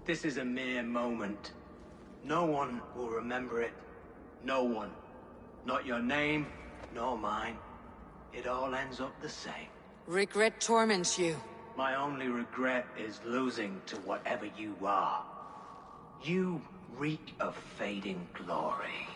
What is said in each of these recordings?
This is a mere moment. No one will remember it. No one. Not your name, nor mine. It all ends up the same. Regret torments you. My only regret is losing to whatever you are. You reek of fading glory.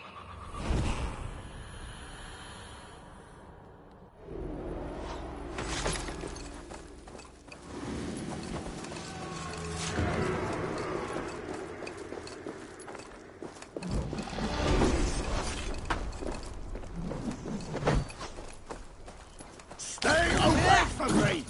Stay away from me!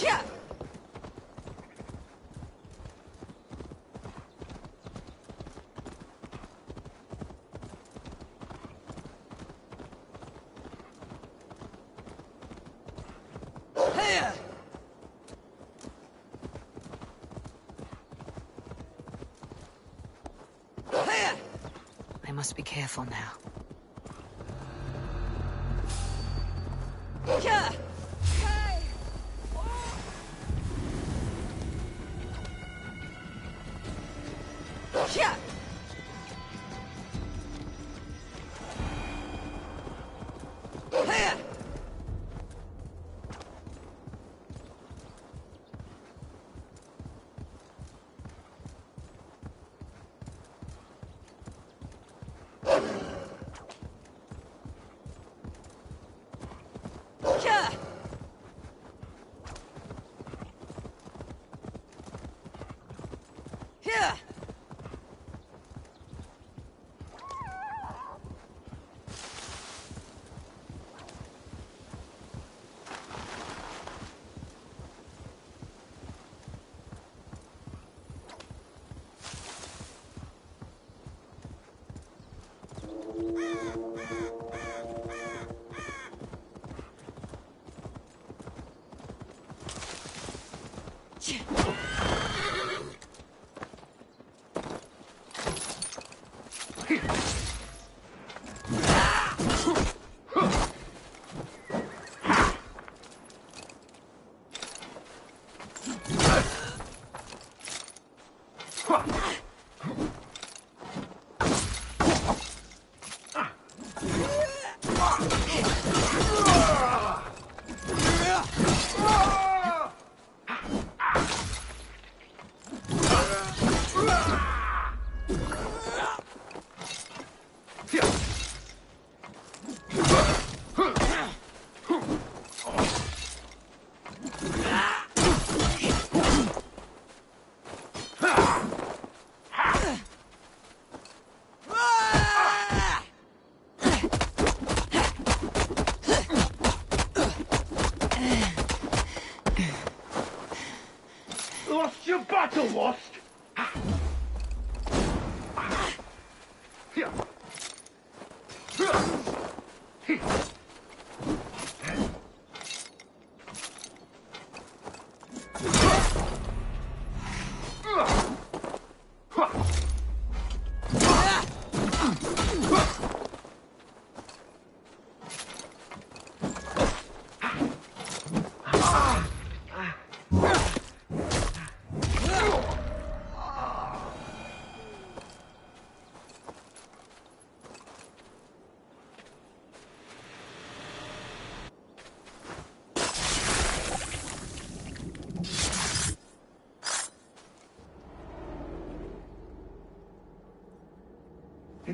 Yeah. I must be careful now. Yeah. Yeah. Yeah. Lost your battle, lost?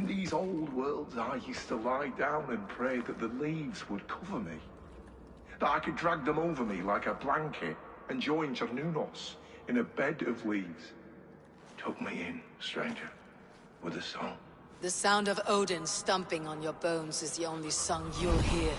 In these old worlds, I used to lie down and pray that the leaves would cover me. That I could drag them over me like a blanket and join Cernunos in a bed of leaves. Tuck me in, stranger, with a song. The sound of Odin stomping on your bones is the only song you'll hear.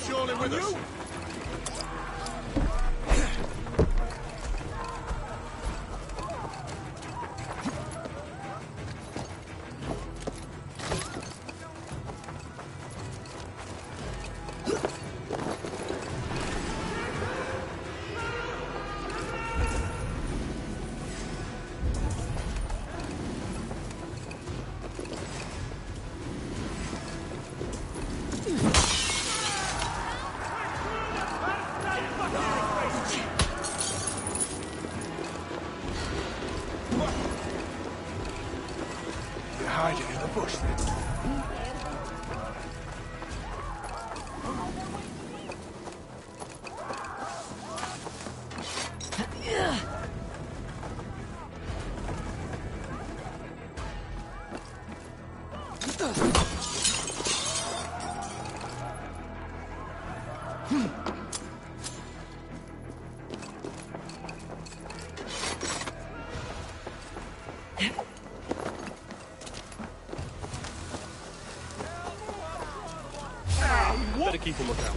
Surely with us. keep a lookout.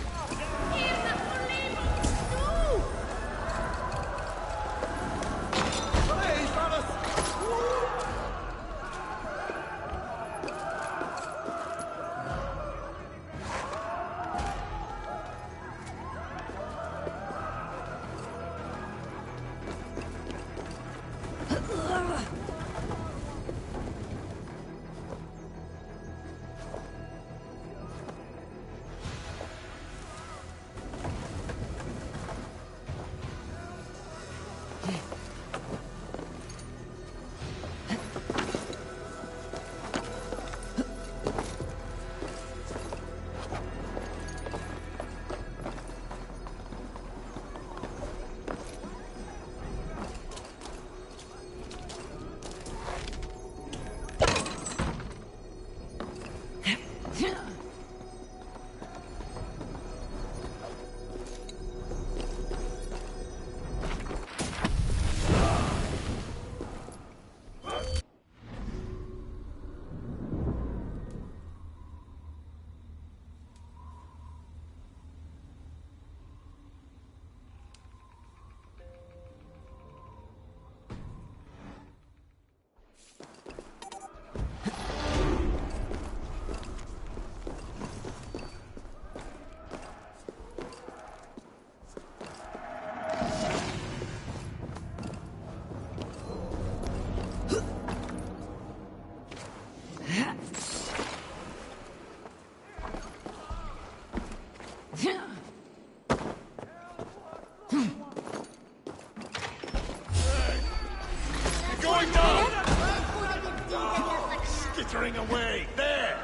Skittering away! There!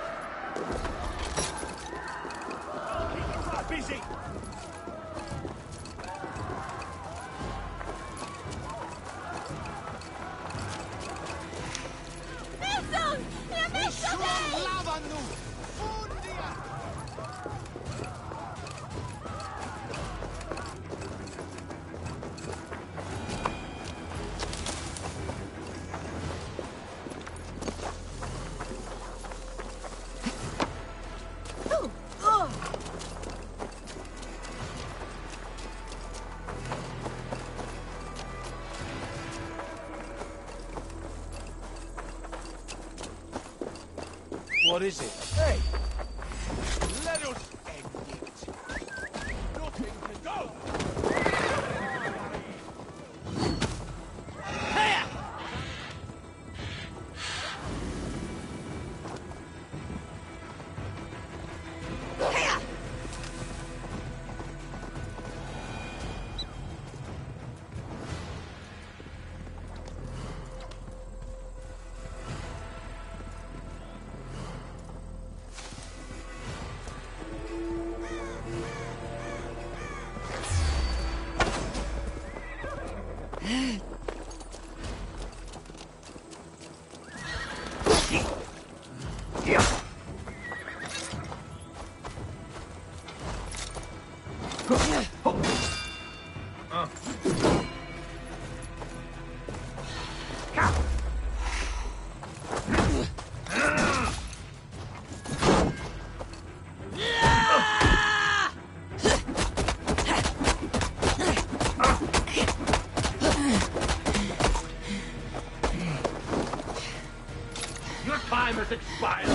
Busy! What is it? Hey! Let us end it! Nothing to go! Your time has expired!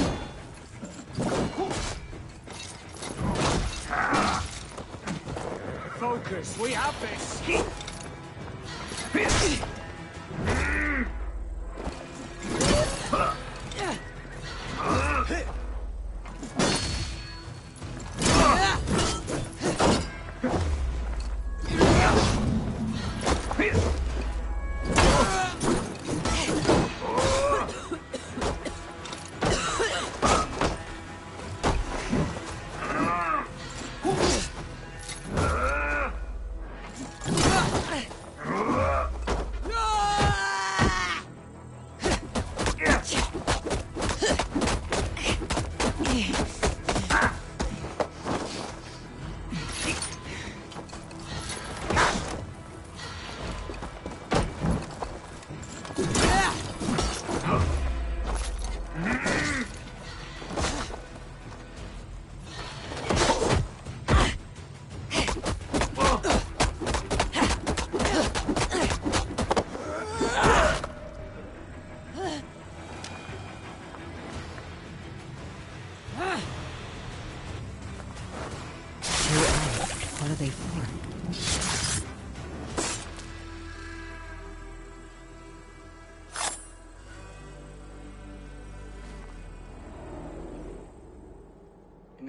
Focus, we have this!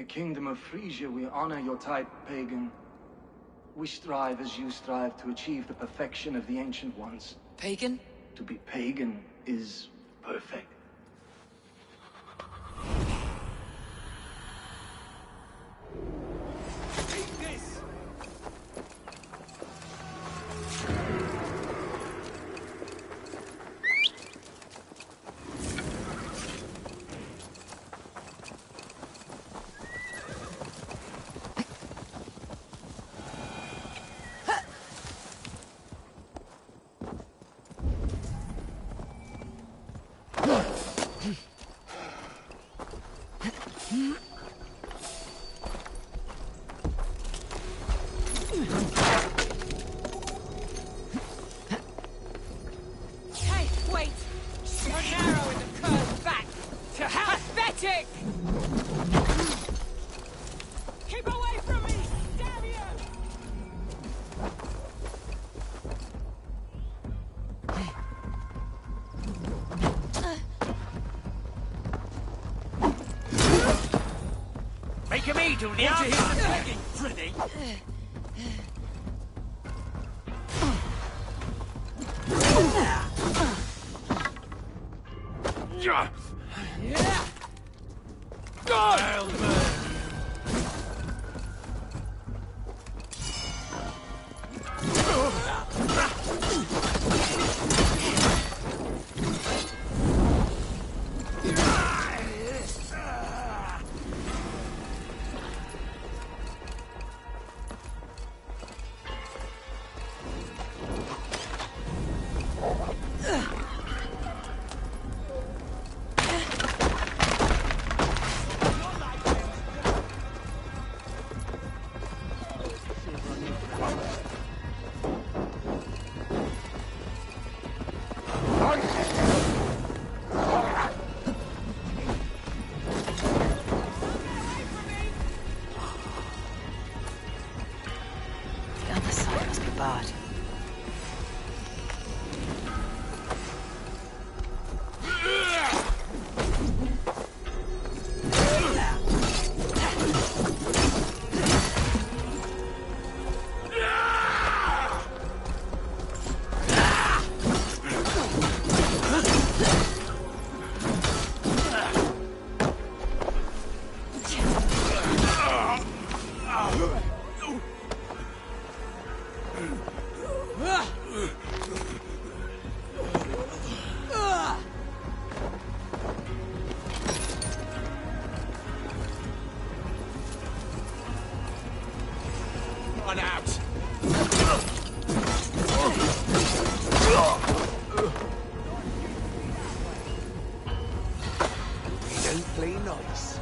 kingdom of Frisia, we honor your type, pagan. We strive as you strive to achieve the perfection of the Ancient Ones. Pagan? To be pagan is perfect. Eat this! Hey, wait! You're narrow in the curve back! To hell! Pathetic! Keep away from me! Damn you! Make me do the answer! Pretty! Yeah! I'll burn you. The other side must be barred. Run out! Don't play nice.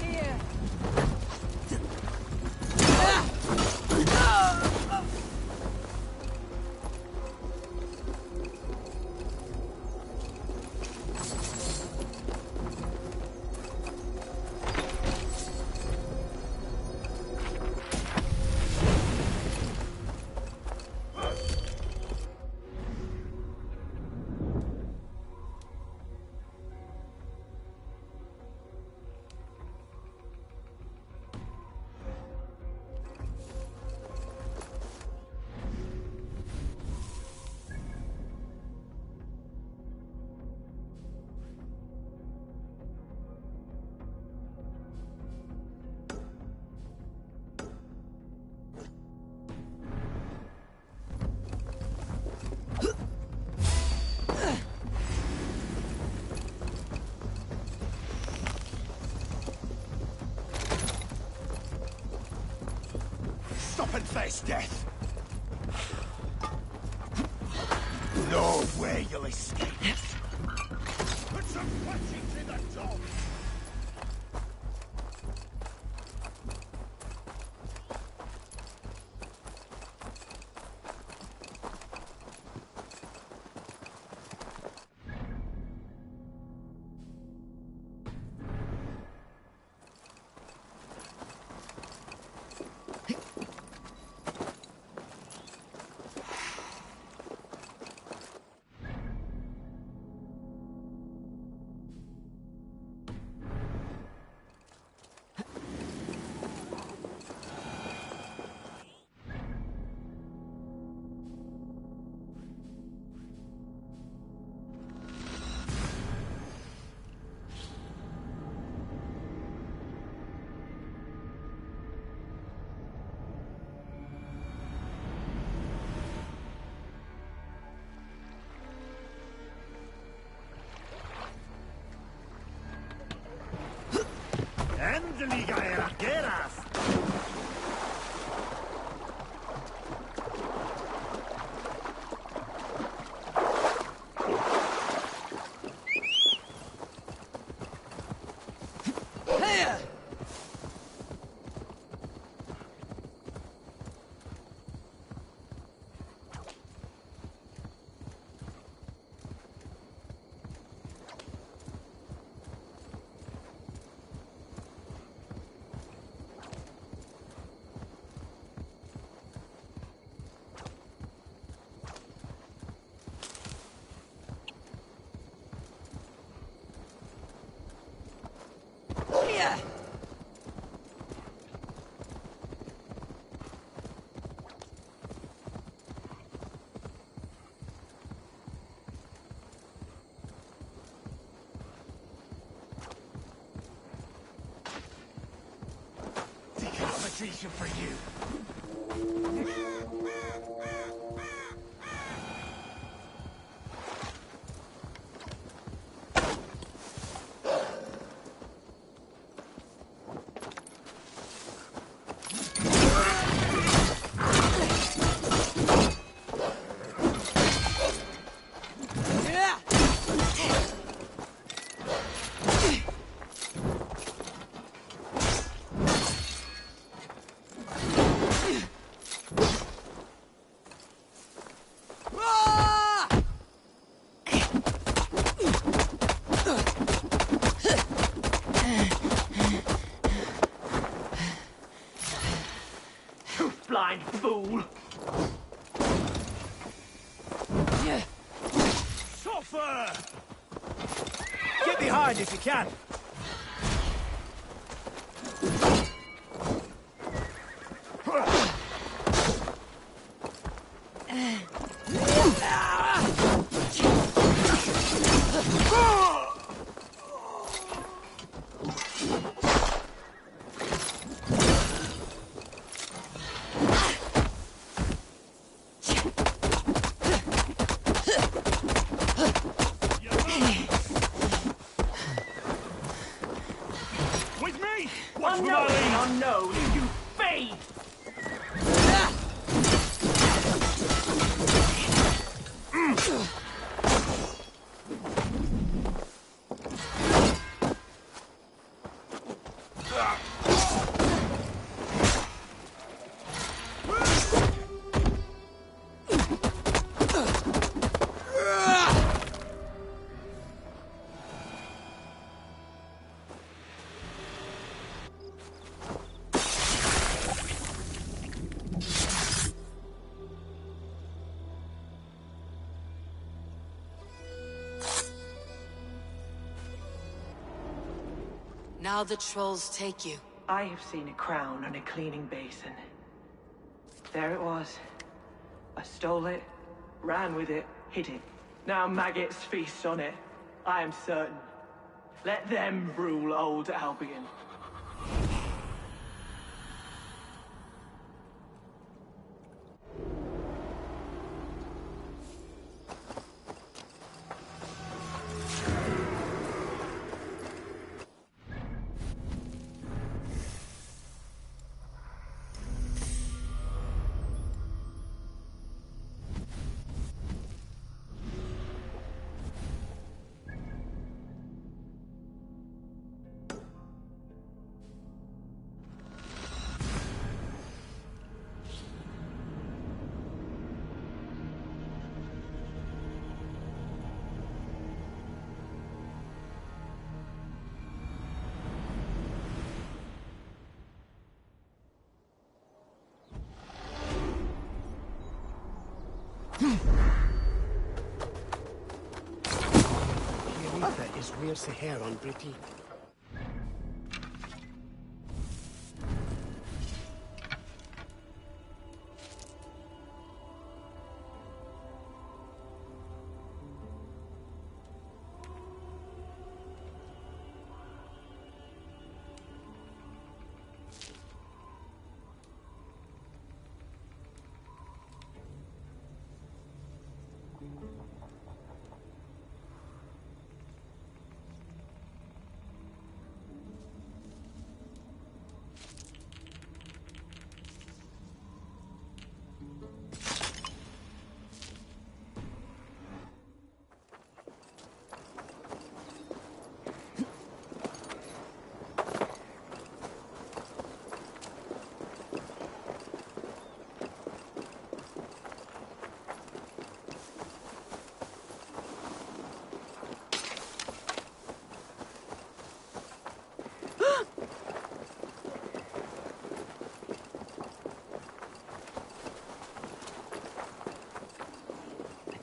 Here! Stop and face death! No way you'll escape! Put some punching to the dog! liga ergueras! Decapitation for you! Blind fool! Suffer! Get behind if you can! With me! Watch for my lead! Unknown, you fade! Now the trolls take you. I have seen a crown on a cleaning basin. There it was. I stole it, ran with it, hid it. Now maggots feast on it. I am certain. Let them rule old Albion. Hirita is where Seher on Briti.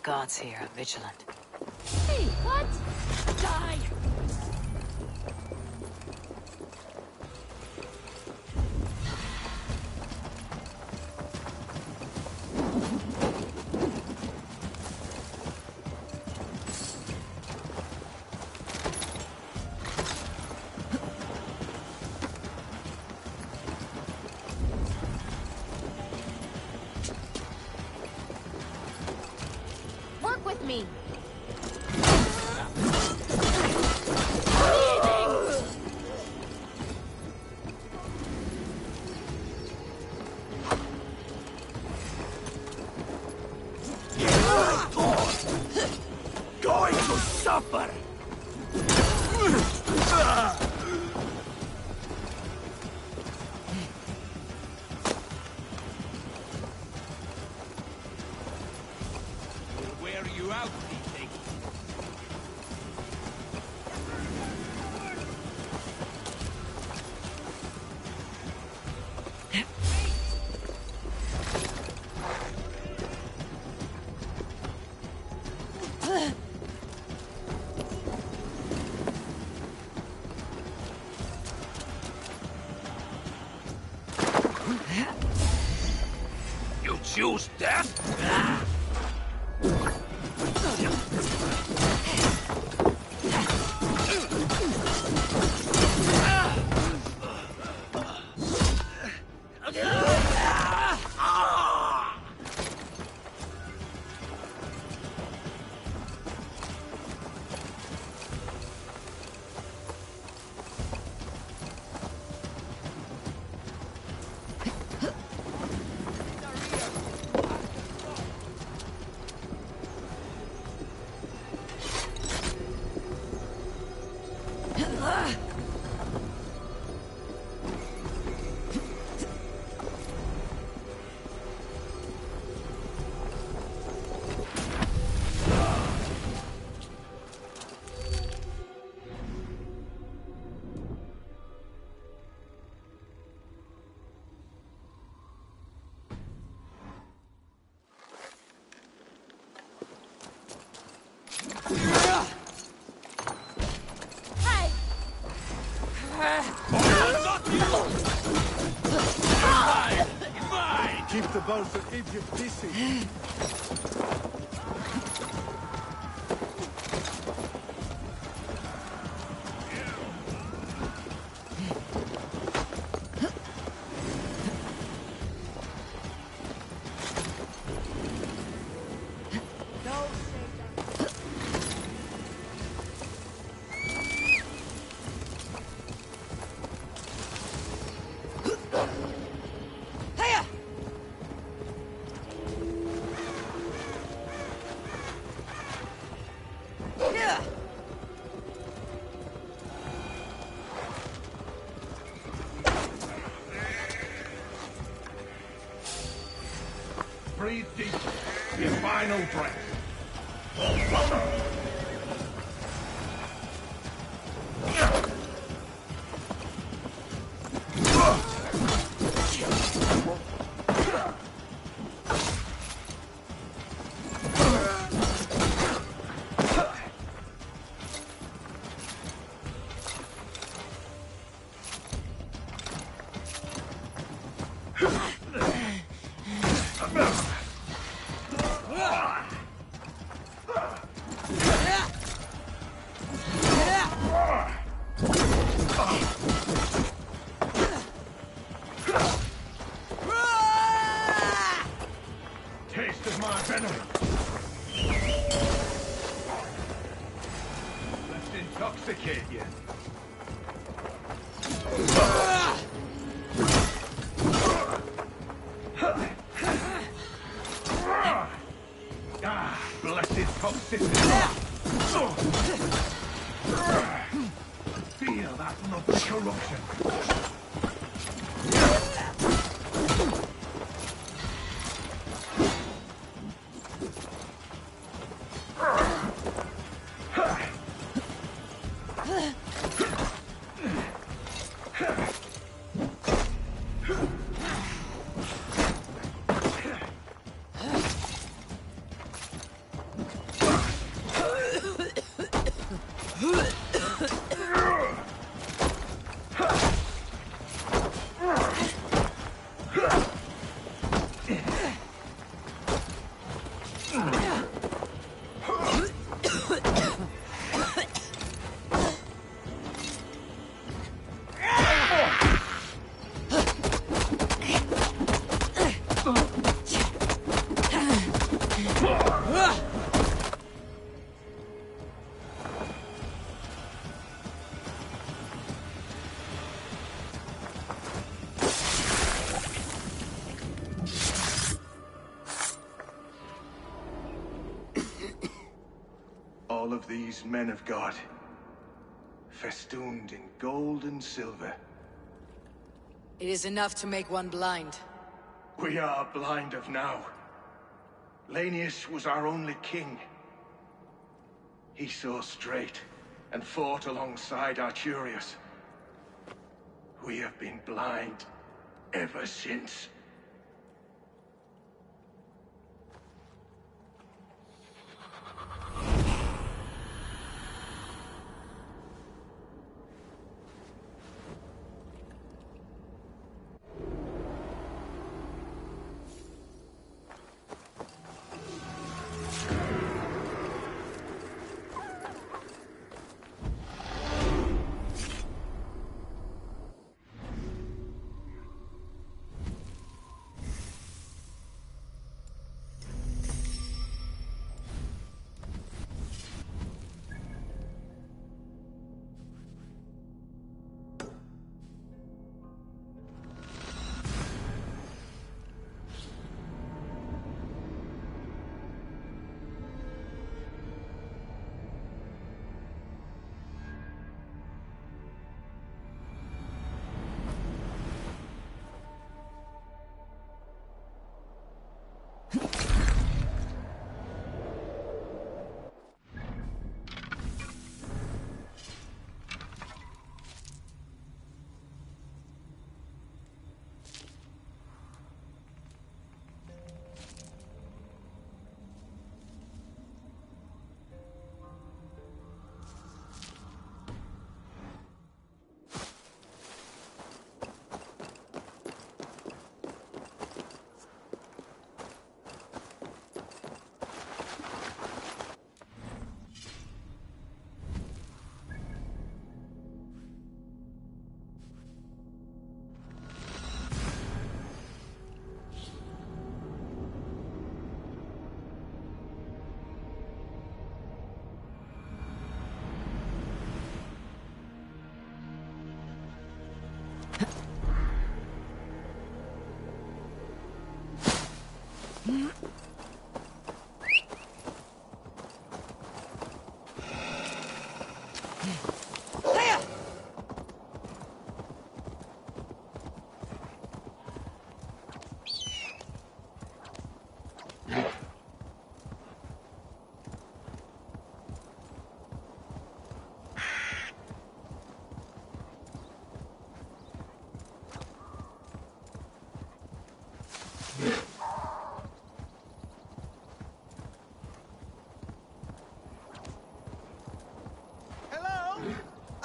guards here are vigilant. Hey, what? Die! Work with me! Going to suffer! We'll wear you out, Pete. You choose death? Hey! Keep the bones of Egypt busy. Breathe deep. Your final breath. Taste of my venom. Let's intoxicate you. Ah, blessed toxicity. Feel that lovely corruption. all of these men of God, festooned in gold and silver. It is enough to make one blind. We are blind of now. Lanius was our only king. He saw straight and fought alongside Arturius. We have been blind ever since.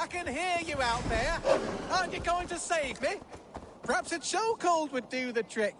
I can hear you out there. Aren't you going to save me? Perhaps a chokehold would do the trick.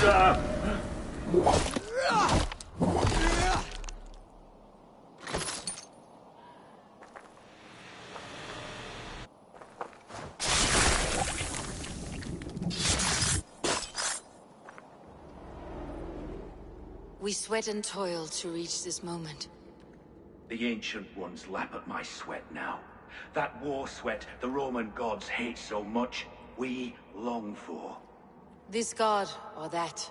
We sweat and toil to reach this moment. The Ancient Ones lap at my sweat now. That war sweat the Roman gods hate so much, we long for. This god, or that.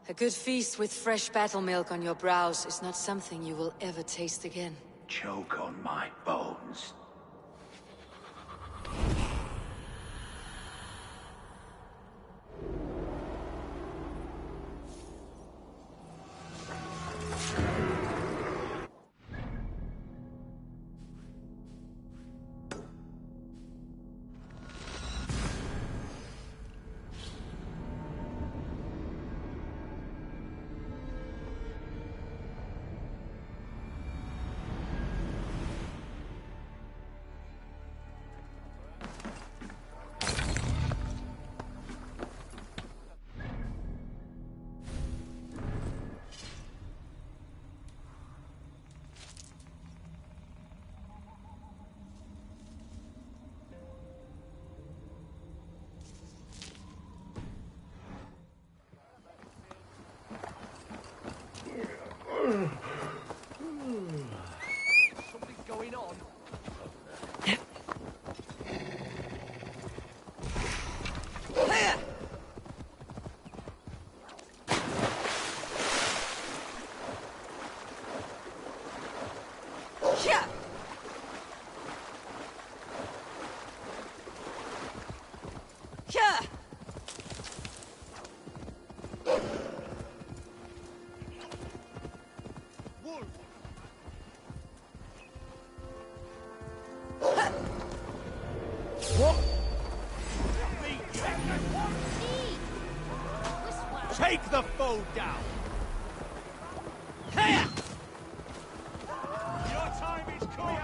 A good feast with fresh battle milk on your brows is not something you will ever taste again. Choke on my bones. Something going on. Take the foe down! Your time is coming!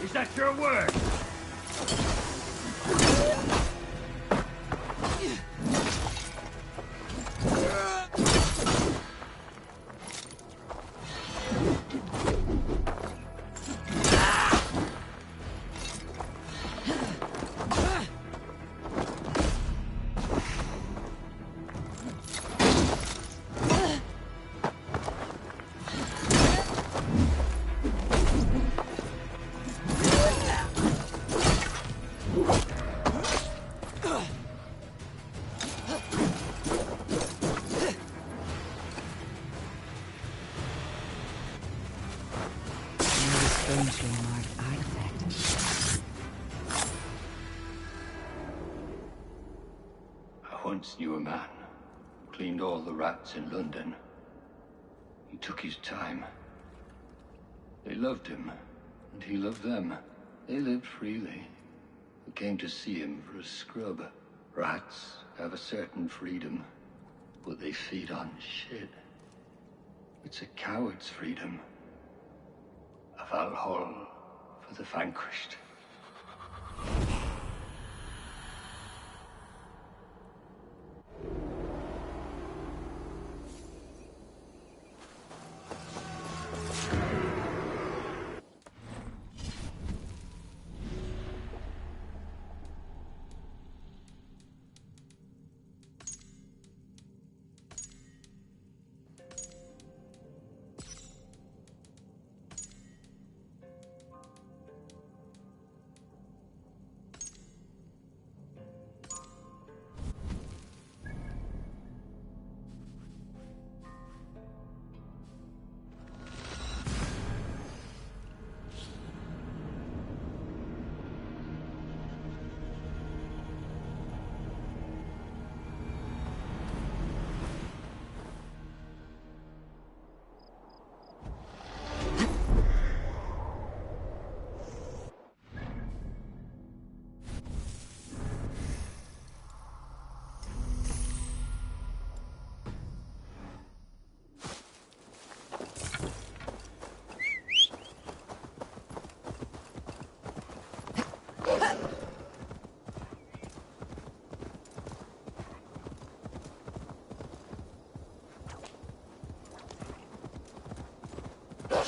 Is that your word? Strangely marked artifact. I once knew a man who cleaned all the rats in London. He took his time. They loved him, and he loved them. They lived freely. We came to see him for a scrub. Rats have a certain freedom, but they feed on shit. It's a coward's freedom. A Valhalla for the vanquished.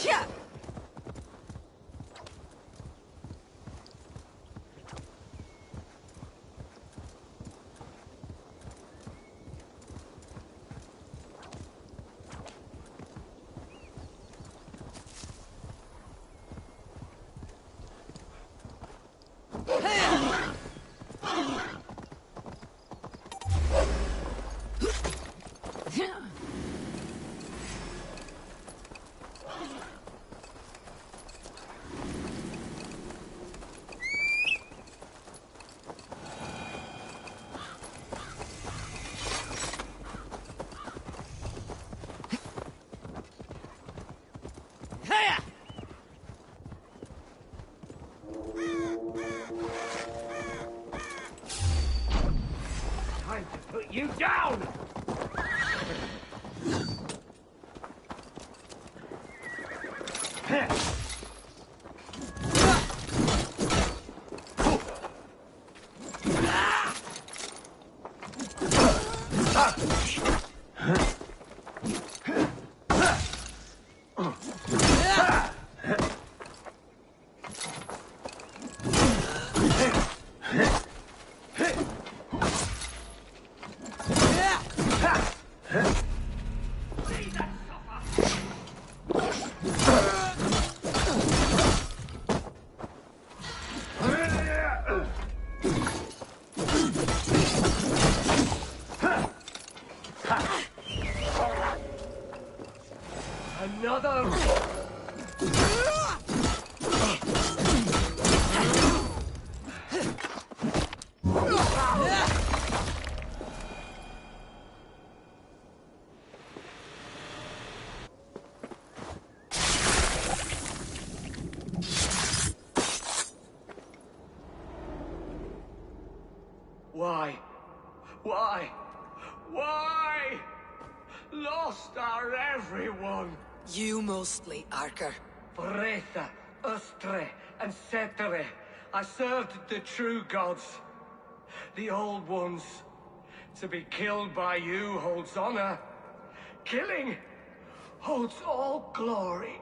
Yeah. Time to put you down! Another... Why? Why? Why? Lost our everyone! You mostly, Arker. Foretha, Ustre, and Setere. I served the true gods. The old ones. To be killed by you holds honor. Killing holds all glory.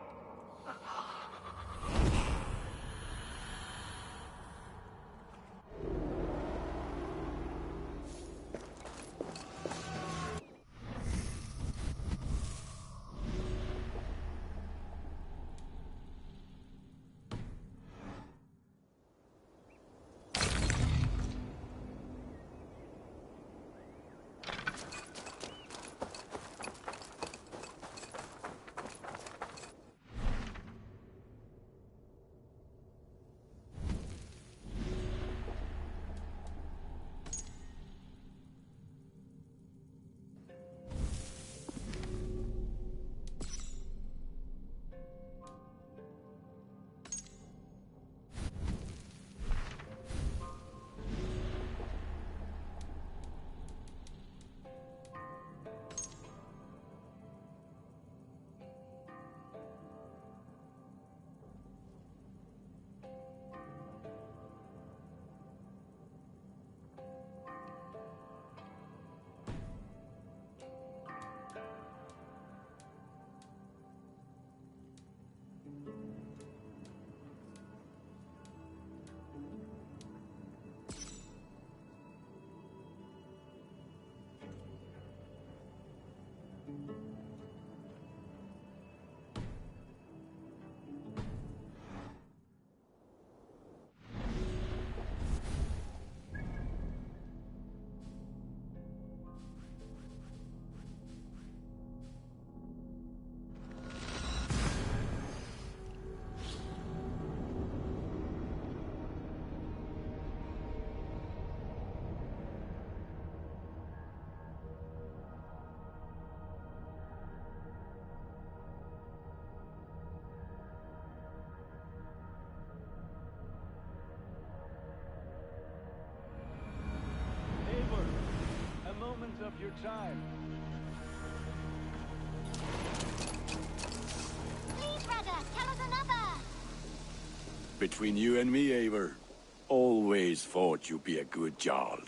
up your time. Please, brother, tell us another. Between you and me, Eivor, always thought you'd be a good Jarl.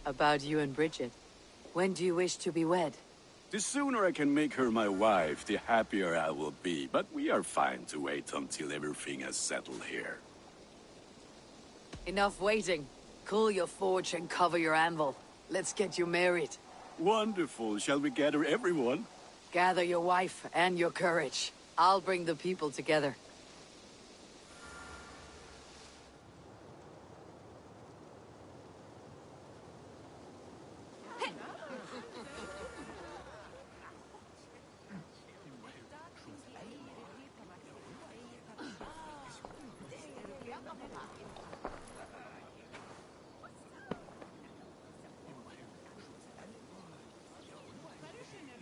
About you and Bridget. When do you wish to be wed? The sooner I can make her my wife, the happier I will be. But we are fine to wait until everything has settled here. Enough waiting. Cool your forge and cover your anvil. Let's get you married. Wonderful. Shall we gather everyone? Gather your wife and your courage. I'll bring the people together.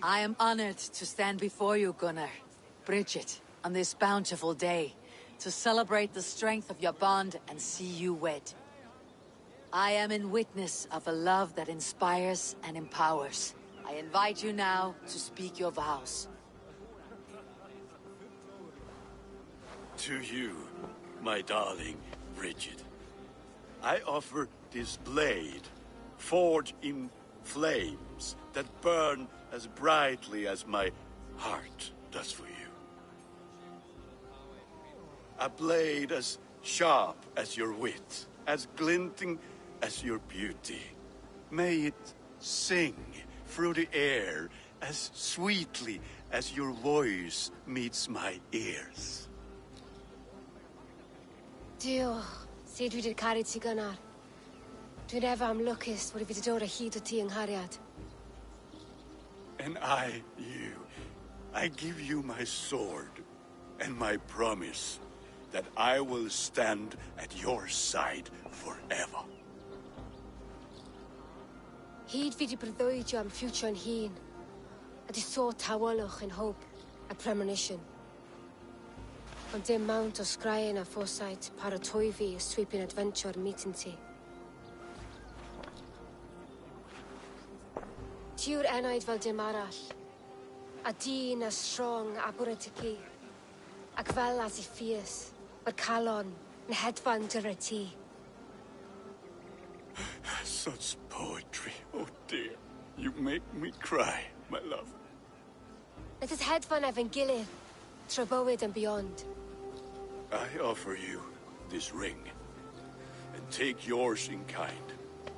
I am honored to stand before you, Gunnar, Bridget, on this bountiful day, to celebrate the strength of your bond and see you wed. I am in witness of a love that inspires and empowers. I invite you now to speak your vows. To you, my darling Bridget, I offer this blade, forged in flames that burn as brightly as my heart does for you. A blade as sharp as your wit, as glinting as your beauty. May it sing through the air as sweetly as your voice meets my ears. Dio, sé dwi di'r caru ti gynnar. Dwi'n efo am lwcus bod I wedi dod o hyd o ti yng nghariad. And I, you, I give you my sword and my promise that I will stand at your side forever. Hyd fi di breuddwydio am ffiwtio'n hun, a di sôn tawolwch yn hope, a premonition. Ond dim mount o sgraen a foresight paratoi fi a sweeping adventure meeting ti. Ti yw'r enaid fel dim arall, a dyn a strong a bwrdd y ci, ac fel as I ffies, mae'r calon yn hedfan dyr y ti. Such poetry, oh dear. You make me cry, my love. Let us hedfan efo'n gilydd, tro bywyd and beyond. I offer you this ring, and take yours in kind.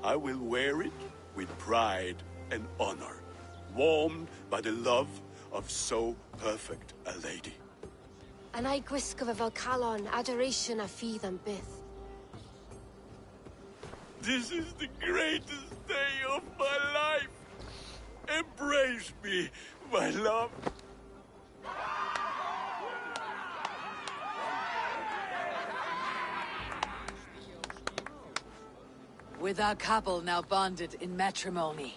I will wear it with pride and honor, warmed by the love of so perfect a lady. And I gwisgo fe fel calon, adoration a ffydd am byth. This is the greatest day of my life. Embrace me, my love. With our couple now bonded in matrimony,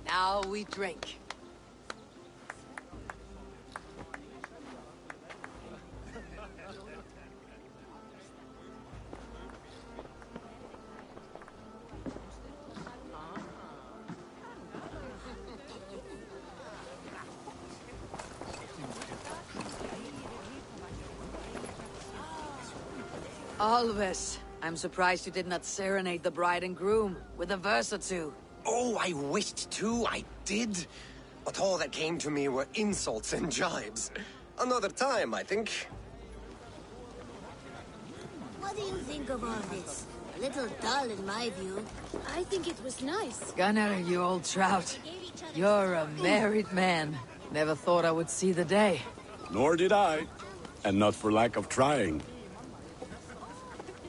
now we drink. Alves, I'm surprised you did not serenade the bride and groom with a verse or two. Oh, I wished to, I did. But all that came to me were insults and jibes. Another time, I think. What do you think of all this? A little dull in my view. I think it was nice. Gunnar, you old trout. You're a married man. Never thought I would see the day. Nor did I. And not for lack of trying.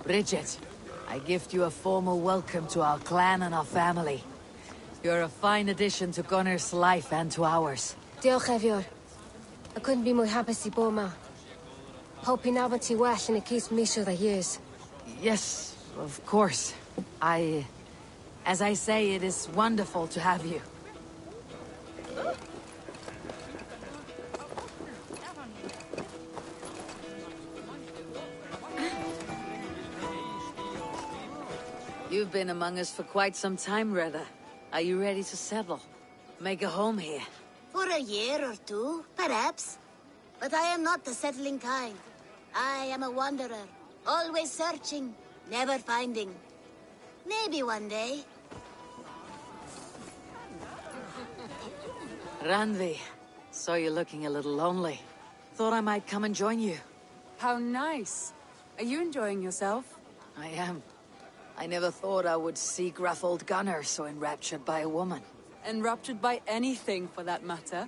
Bridget, I gift you a formal welcome to our clan and our family. You're a fine addition to Gunnar's life and to ours. Diolch, Efior. I couldn't be more happy to be ma. Hoping now ti well in a case me sure the years. Yes, of course. As I say, it is wonderful to have you. You've been among us for quite some time, Reda. Are you ready to settle? Make a home here? For a year or two, perhaps. But I am not the settling kind. I am a wanderer, always searching, never finding. Maybe one day. Randvi, saw you looking a little lonely. Thought I might come and join you. How nice. Are you enjoying yourself? I am. I never thought I would see gruff old Gunnar so enraptured by a woman. Enraptured by anything, for that matter.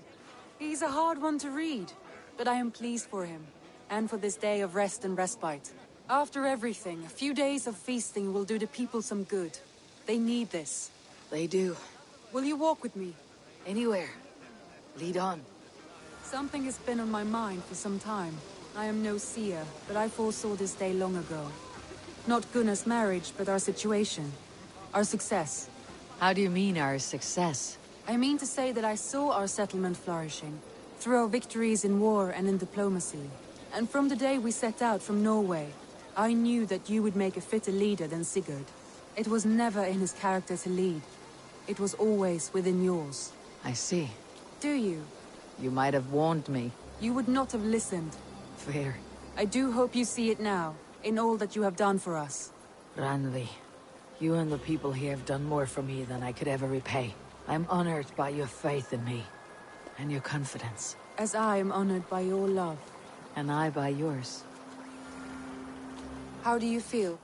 He's a hard one to read, but I am pleased for him, and for this day of rest and respite. After everything, a few days of feasting will do the people some good. They need this. They do. Will you walk with me? Anywhere. Lead on. Something has been on my mind for some time. I am no seer, but I foresaw this day long ago. Not Gunnar's marriage, but our situation. Our success. How do you mean, our success? I mean to say that I saw our settlement flourishing, through our victories in war and in diplomacy. And from the day we set out from Norway, I knew that you would make a fitter leader than Sigurd. It was never in his character to lead. It was always within yours. I see. Do you? You might have warned me. You would not have listened. Fair. I do hope you see it now, in all that you have done for us. Randvi, you and the people here have done more for me than I could ever repay. I'm honored by your faith in me, and your confidence. As I am honored by your love. And I by yours. How do you feel?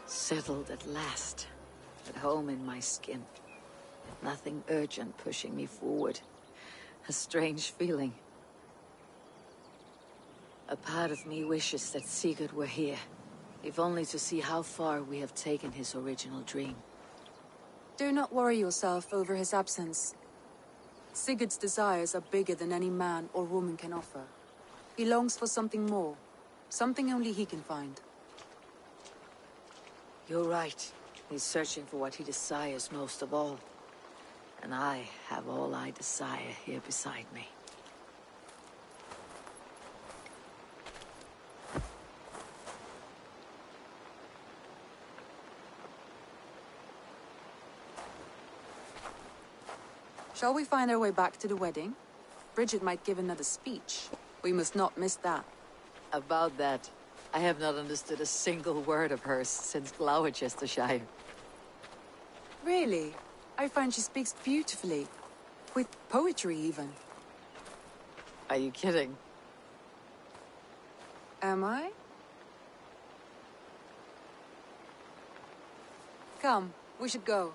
Settled at last. At home in my skin. With nothing urgent pushing me forward. A strange feeling. A part of me wishes that Sigurd were here. If only to see how far we have taken his original dream. Do not worry yourself over his absence. Sigurd's desires are bigger than any man or woman can offer. He longs for something more. Something only he can find. You're right. He's searching for what he desires most of all. And I have all I desire here beside me. Shall we find our way back to the wedding? Bridget might give another speech. We must not miss that. About that, I have not understood a single word of hers since Gloucestershire. Really? I find she speaks beautifully. With poetry, even. Are you kidding? Am I? Come, we should go.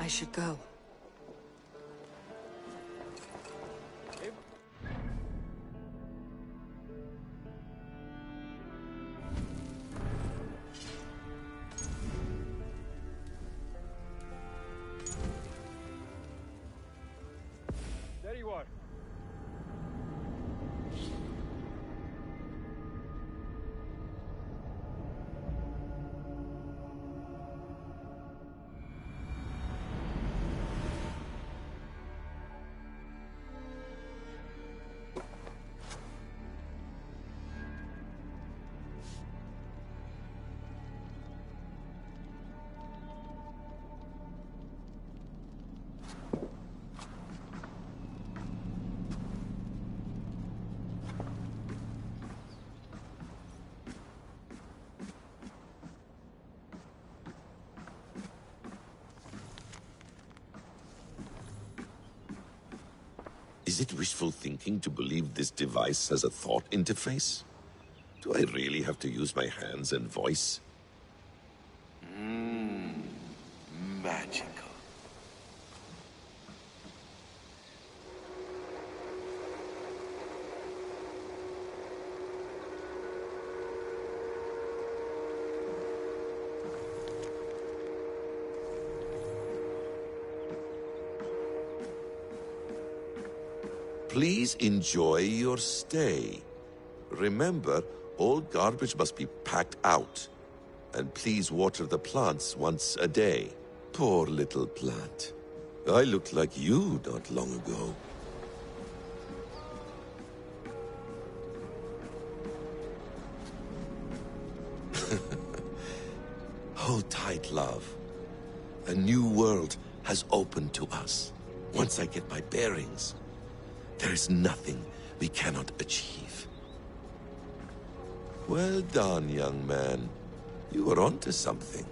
I should go. There you are. Is it wishful thinking to believe this device has a thought interface? Do I really have to use my hands and voice? Magical. Please enjoy your stay. Remember, all garbage must be packed out. And please water the plants once a day. Poor little plant. I looked like you not long ago. Hold tight, love. A new world has opened to us. Once I get my bearings, there is nothing we cannot achieve. Well done, young man. You are onto something.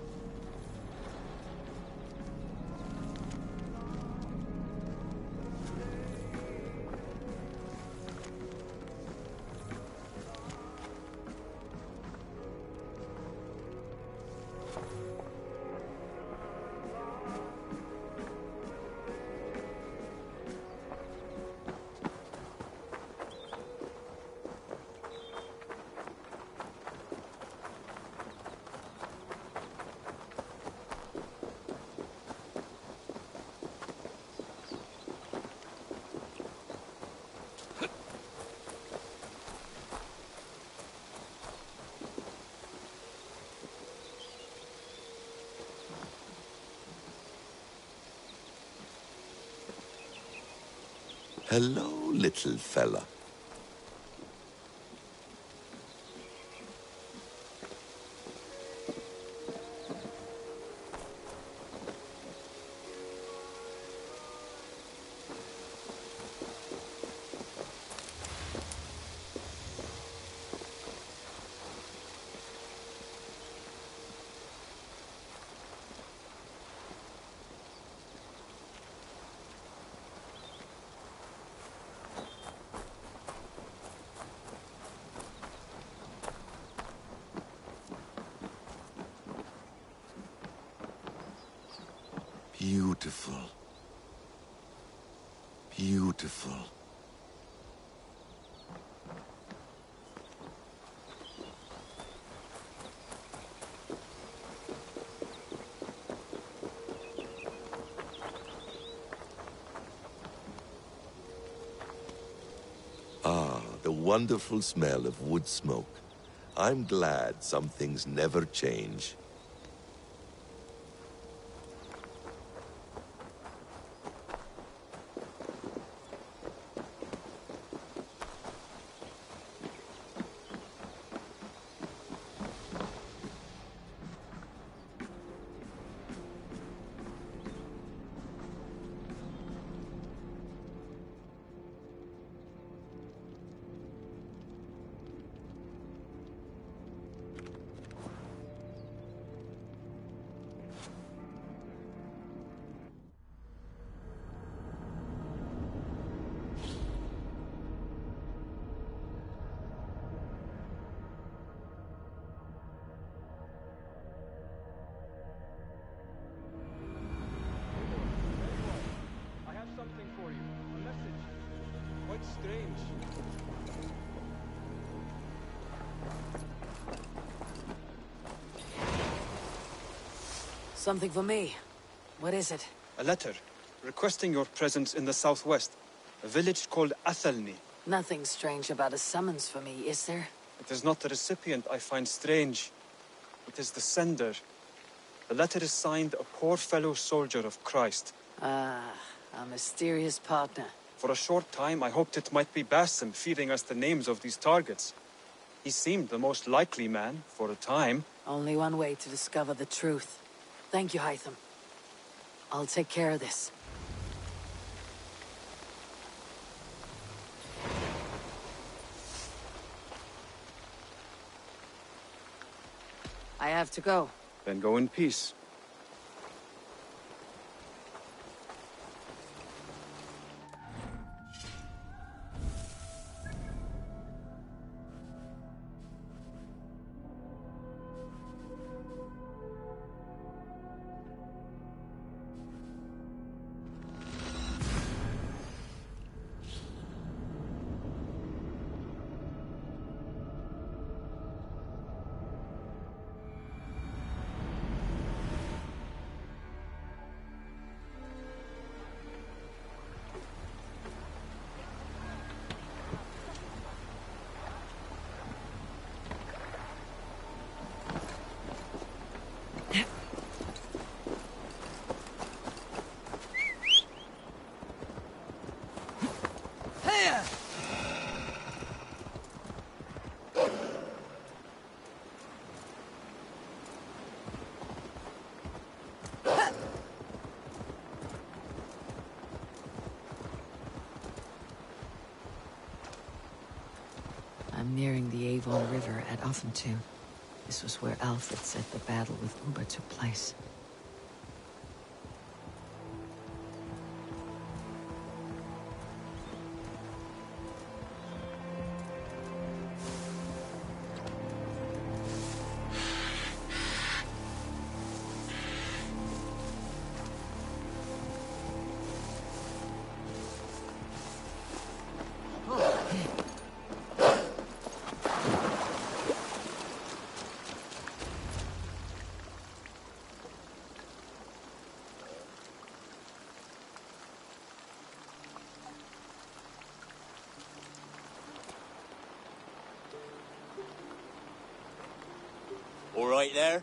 Hello, little fella. Beautiful. Beautiful. Ah, the wonderful smell of wood smoke. I'm glad some things never change. Strange. Something for me. What is it? A letter requesting your presence in the southwest, a village called Athelney. Nothing strange about a summons for me, is there? It is not the recipient I find strange. It is the sender. The letter is signed a poor fellow soldier of Christ. Ah, a mysterious partner. For a short time, I hoped it might be Basim feeding us the names of these targets. He seemed the most likely man, for a time. Only one way to discover the truth. Thank you, Hytham. I'll take care of this. I have to go. Then go in peace. I'm nearing the Avon River at Offentu. This was where Alfred said the battle with Uber took place. All right there?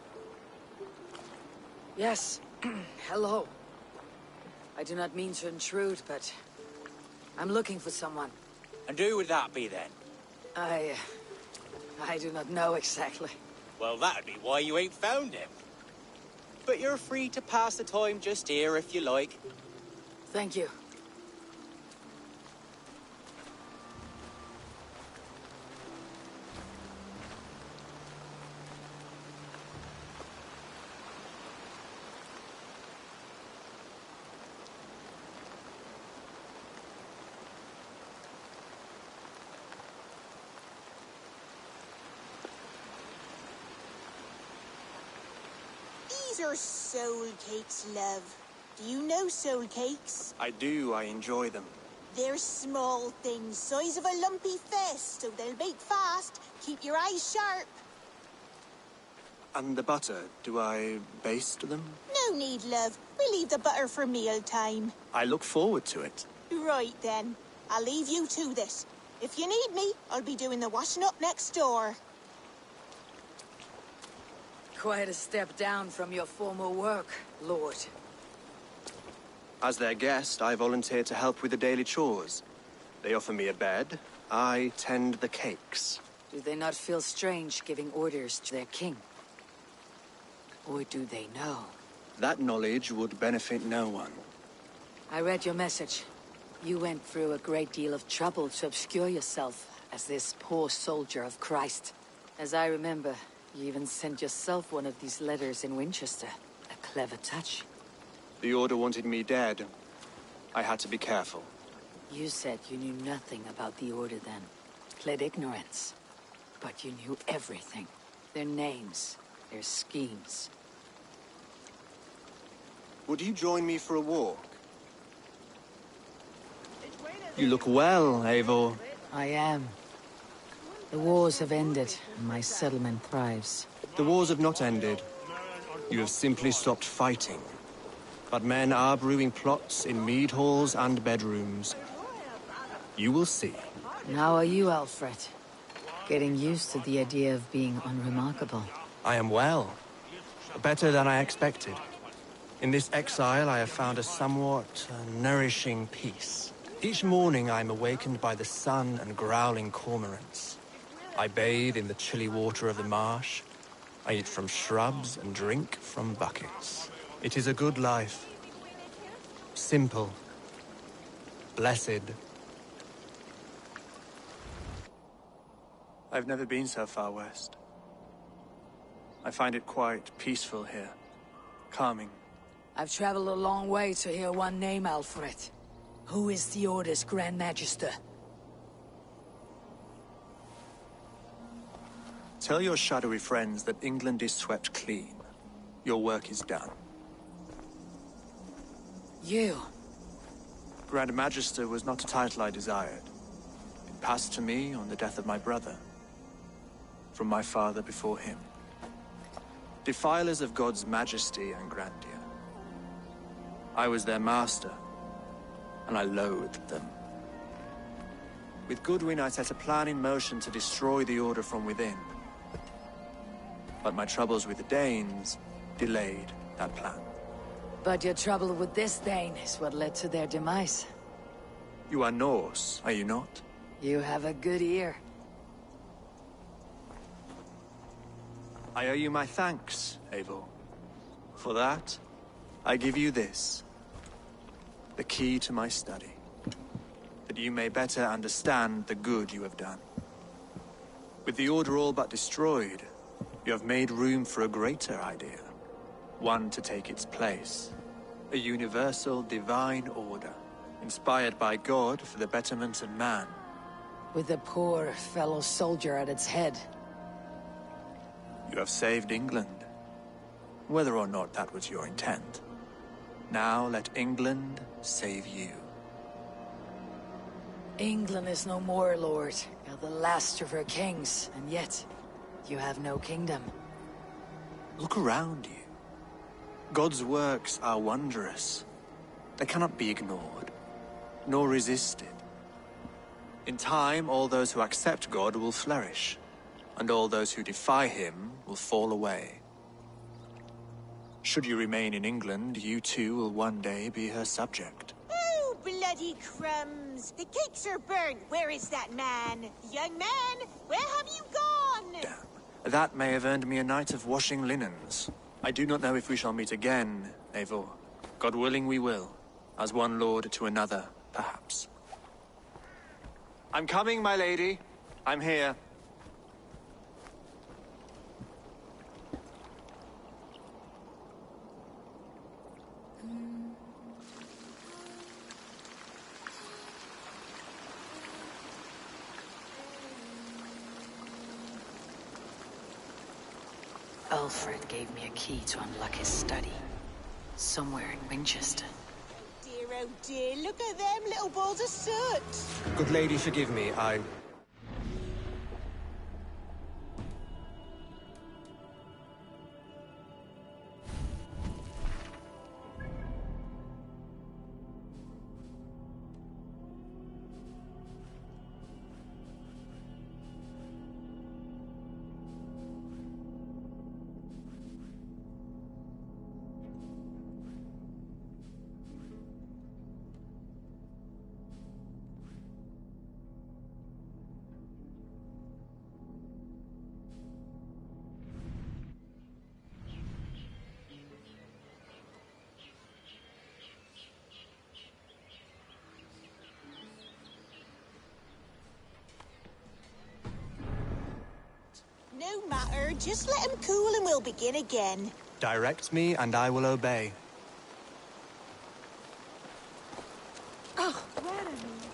Yes. Hello. I do not mean to intrude, but I'm looking for someone. And who would that be then? I do not know exactly. Well, that'd be why you ain't found him. But you're free to pass the time just here if you like. Thank you. These are soul cakes, love. Do you know soul cakes? I do. I enjoy them. They're small things, size of a lumpy fist, so they'll bake fast. Keep your eyes sharp. And the butter, do I baste them? No need, love. We leave the butter for meal time. I look forward to it. Right then. I'll leave you to this. If you need me, I'll be doing the washing up next door. Quite a step down from your former work, Lord. As their guest, I volunteered to help with the daily chores. They offer me a bed. I tend the cakes. Do they not feel strange giving orders to their king? Or do they know? That knowledge would benefit no one. I read your message. You went through a great deal of trouble to obscure yourself as this poor soldier of Christ. As I remember, you even sent yourself one of these letters in Winchester. A clever touch. The Order wanted me dead. I had to be careful. You said you knew nothing about the Order then. Pled ignorance. But you knew everything. Their names, their schemes. Would you join me for a walk? You look well, Eivor. I am. The wars have ended, and my settlement thrives. The wars have not ended. You have simply stopped fighting. But men are brewing plots in mead halls and bedrooms. You will see. And how are you, Alfred? Getting used to the idea of being unremarkable. I am well. Better than I expected. In this exile, I have found a somewhat nourishing peace. Each morning, I am awakened by the sun and growling cormorants. I bathe in the chilly water of the marsh. I eat from shrubs and drink from buckets. It is a good life. Simple. Blessed. I've never been so far west. I find it quite peaceful here. Calming. I've traveled a long way to hear one name, Alfred. Who is the Order's Grand Magister? Tell your shadowy friends that England is swept clean. Your work is done. You? Grand Magister was not a title I desired. It passed to me on the death of my brother. From my father before him. Defilers of God's majesty and grandeur. I was their master, and I loathed them. With Goodwin, I set a plan in motion to destroy the Order from within. But my troubles with the Danes delayed that plan. But your trouble with this Dane is what led to their demise. You are Norse, are you not? You have a good ear. I owe you my thanks, Eivor. For that, I give you this. The key to my study. That you may better understand the good you have done. With the Order all but destroyed, you have made room for a greater idea. One to take its place. A universal divine order, inspired by God for the betterment of man. With a poor fellow soldier at its head. You have saved England, whether or not that was your intent. Now let England save you. England is no more, Lord. You're the last of her kings, and yet you have no kingdom. Look around you. God's works are wondrous. They cannot be ignored, nor resisted. In time, all those who accept God will flourish, and all those who defy him will fall away. Should you remain in England, you too will one day be her subject. Oh, bloody crumbs! The cakes are burnt. Where is that man? Young man, where have you gone? Damn. That may have earned me a night of washing linens. I do not know if we shall meet again, Eivor. God willing we will. As one lord to another, perhaps. I'm coming, my lady. I'm here. Alfred gave me a key to unlock his study. Somewhere in Winchester. Oh dear, look at them little balls of soot! Good lady, forgive me, No matter, just let him cool and we'll begin again. Direct me and I will obey. Oh, where are we?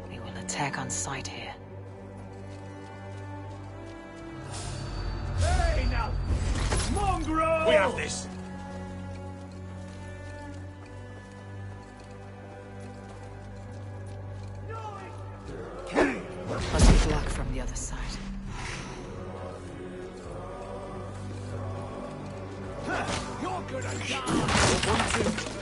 We will attack on sight here. Hey now! Mongrel! We have this! Must be blocked from the other side. You're gonna die!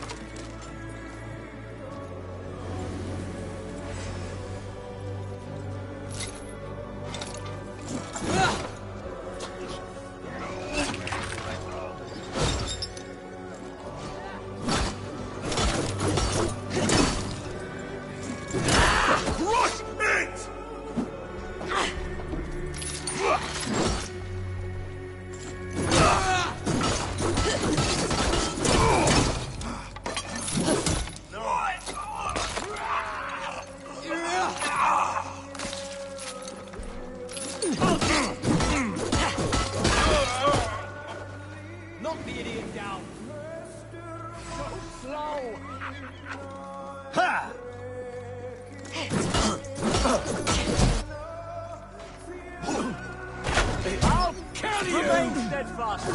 Ha! I'll kill you! Remain steadfast.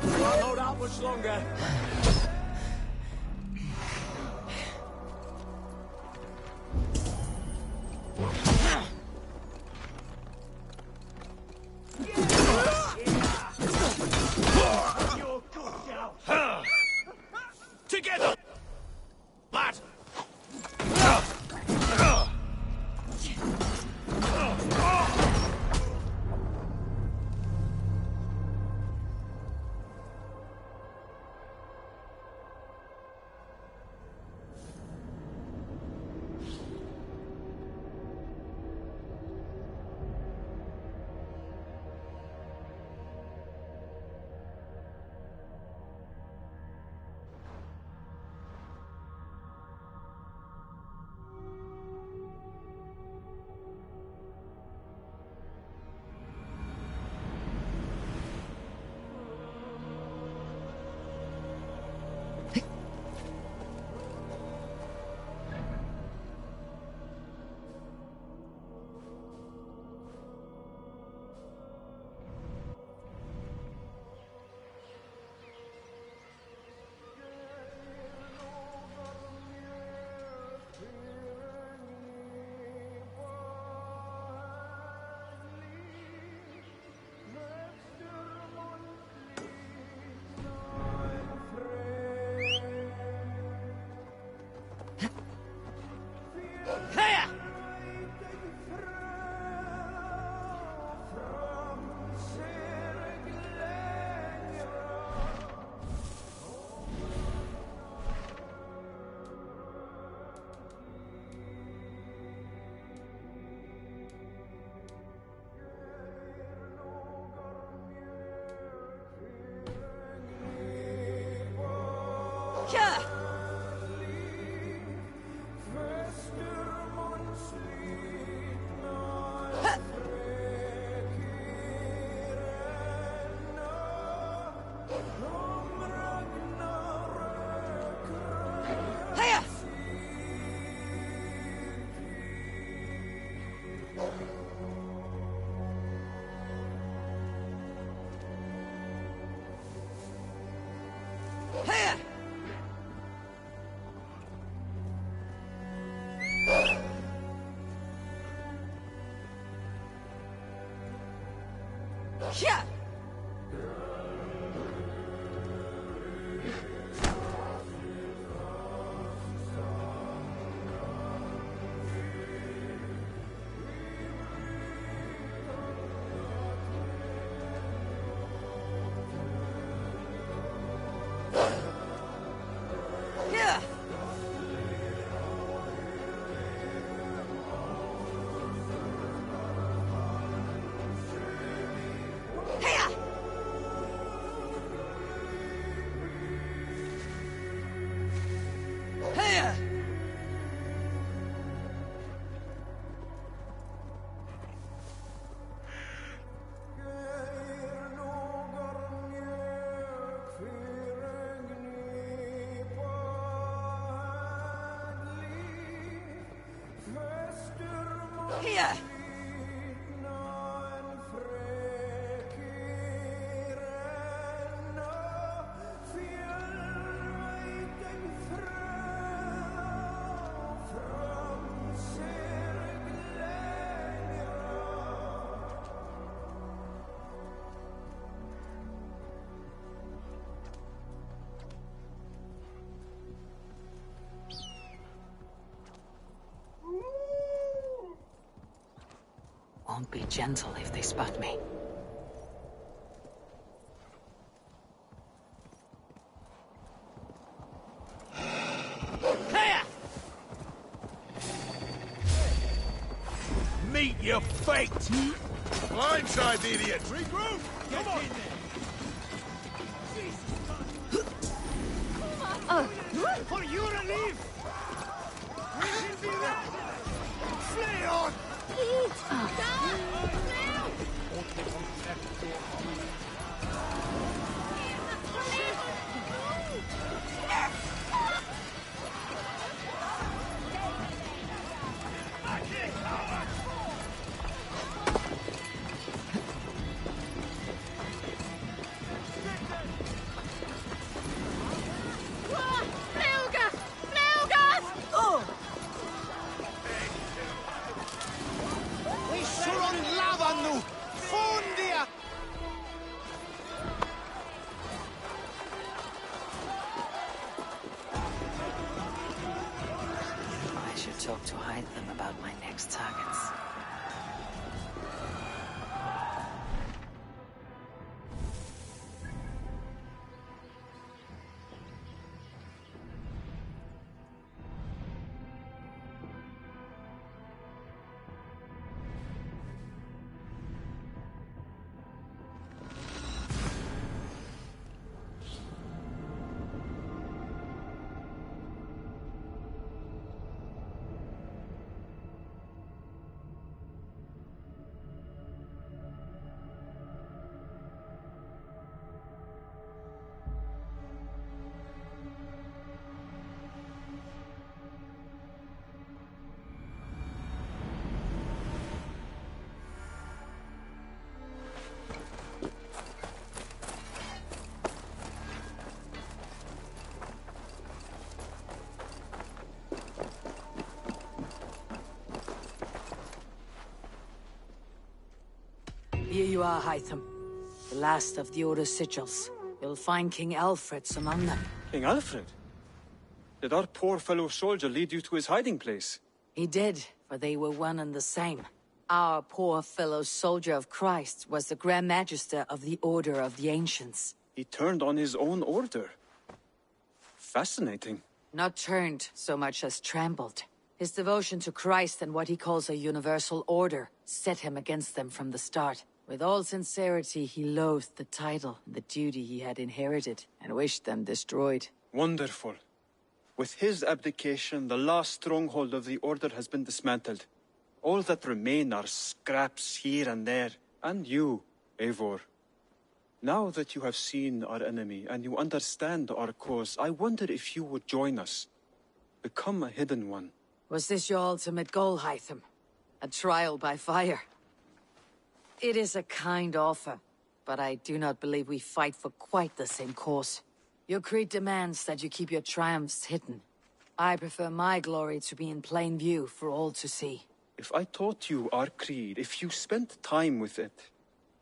Can't hold out much longer. Together! Lad! Yeah! Here! Won't be gentle if they spot me. Meet your fate! Blindside, idiot! Regroup! Come on! For your relief! We will be ready! Flee on! should talk to Hytham about my next targets. Here you are, Hytham. The last of the Order's sigils. You'll find King Alfred's among them. King Alfred? Did our poor fellow soldier lead you to his hiding place? He did, for they were one and the same. Our poor fellow soldier of Christ was the Grand Magister of the Order of the Ancients. He turned on his own order. Fascinating. Not turned so much as trampled. His devotion to Christ and what he calls a universal order set him against them from the start. With all sincerity, he loathed the title and the duty he had inherited, and wished them destroyed. Wonderful. With his abdication, the last stronghold of the Order has been dismantled. All that remain are scraps here and there. And you, Eivor. Now that you have seen our enemy and you understand our cause, I wonder if you would join us. Become a hidden one. Was this your ultimate goal, Hytham? A trial by fire? It is a kind offer, but I do not believe we fight for quite the same cause. Your creed demands that you keep your triumphs hidden. I prefer my glory to be in plain view for all to see. If I taught you our creed, if you spent time with it,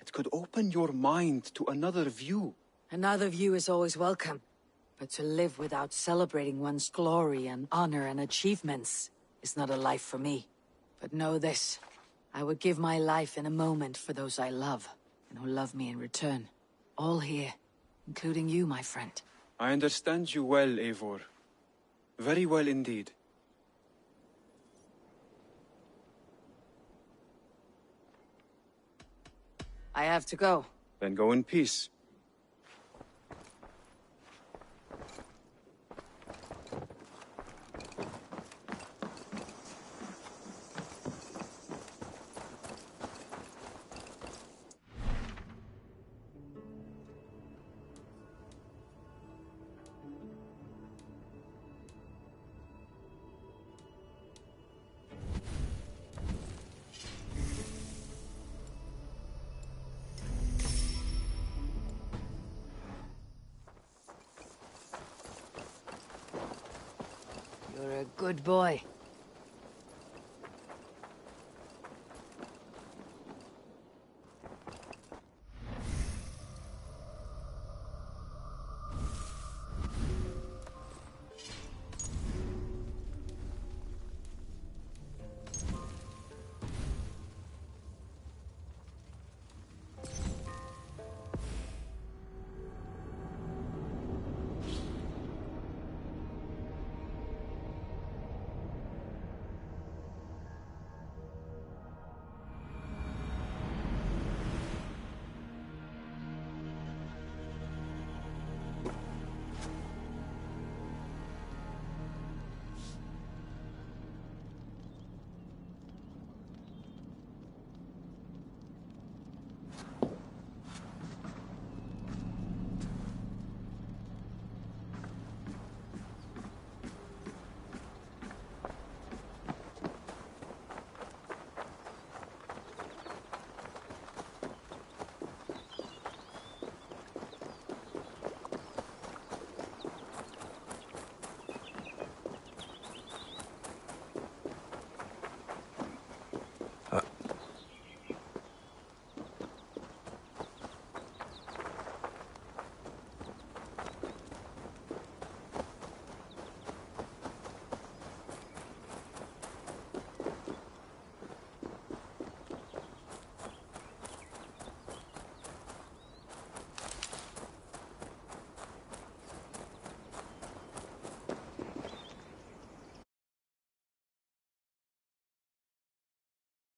it could open your mind to another view. Another view is always welcome, but to live without celebrating one's glory and honor and achievements is not a life for me. But know this. I would give my life in a moment for those I love, and who love me in return. All here, including you, my friend. I understand you well, Eivor. Very well indeed. I have to go. Then go in peace. You're a good boy.